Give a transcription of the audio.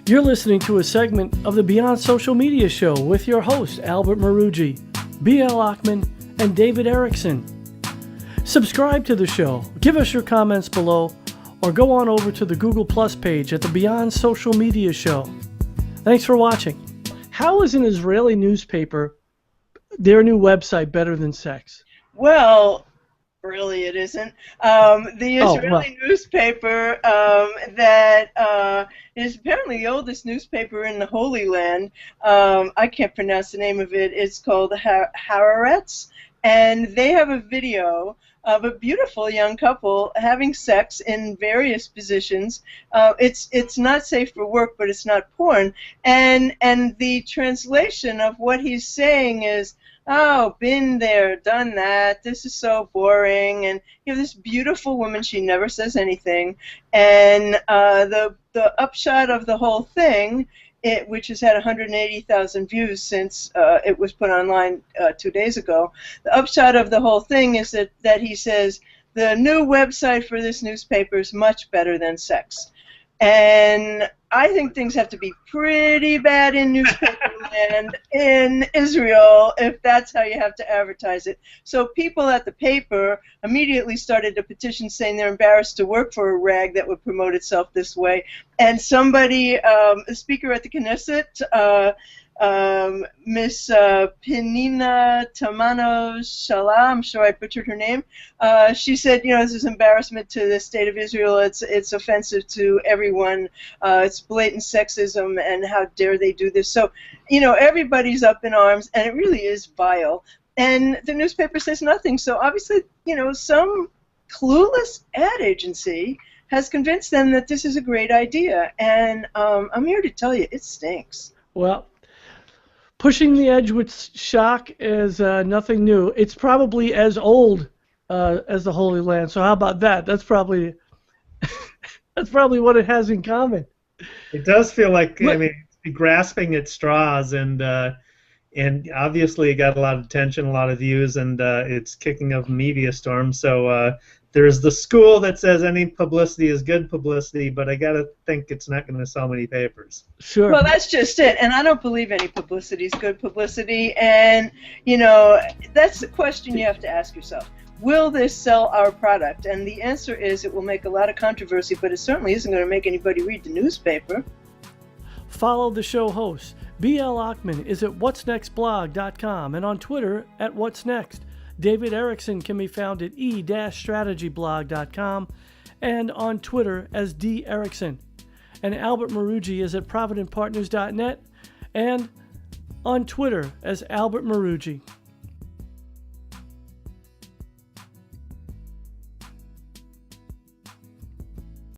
You're listening to a segment of the Beyond Social Media Show with your hosts, Albert Marugi, B.L. Achman, and David Erickson. Subscribe to the show, give us your comments below, or go on over to the Google Plus page at the Beyond Social Media Show. Thanks for watching. How is an Israeli newspaper, their new website, better than Sex? Well, really it isn't. The Israeli newspaper that is apparently the oldest newspaper in the Holy Land, I can't pronounce the name of it, it's called Haaretz, and they have a video of a beautiful young couple having sex in various positions. It's not safe for work, but it's not porn. And the translation of what he's saying is, "Oh, been there, done that. This is so boring." And you have this beautiful woman. She never says anything. And the upshot of the whole thing, which has had 180,000 views since it was put online 2 days ago. The upshot of the whole thing is that he says the new website for this newspaper is much better than Sex. And I think things have to be pretty bad in newspaper land in Israel if that's how you have to advertise it. So people at the paper immediately started a petition saying they're embarrassed to work for a rag that would promote itself this way. And somebody, a speaker at the Knesset, Miss Penina Tamano Shala, I'm sure I butchered her name, she said, you know, this is embarrassment to the state of Israel. It's offensive to everyone. It's blatant sexism, and how dare they do this. So, you know, everybody's up in arms, and it really is vile. And the newspaper says nothing. So obviously, you know, some clueless ad agency has convinced them that this is a great idea. And I'm here to tell you, it stinks. Well, pushing the edge with shock is nothing new. It's probably as old as the Holy Land. So how about that? That's probably what it has in common. It does feel like, I mean, grasping at straws, and obviously it got a lot of attention, a lot of views, and it's kicking up a media storm. So there's the school that says any publicity is good publicity, but I gotta think it's not going to sell many papers. Sure. Well, that's just it, and I don't believe any publicity is good publicity, and you know, that's the question you have to ask yourself. Will this sell our product? And the answer is it will make a lot of controversy, but it certainly isn't going to make anybody read the newspaper. Follow the show host. B.L. Achman is at whatsnextblog.com and on Twitter at whatsnext. David Erickson can be found at e-strategyblog.com and on Twitter as D. Erickson. And Albert Marugi is at providentpartners.net and on Twitter as Albert Marugi.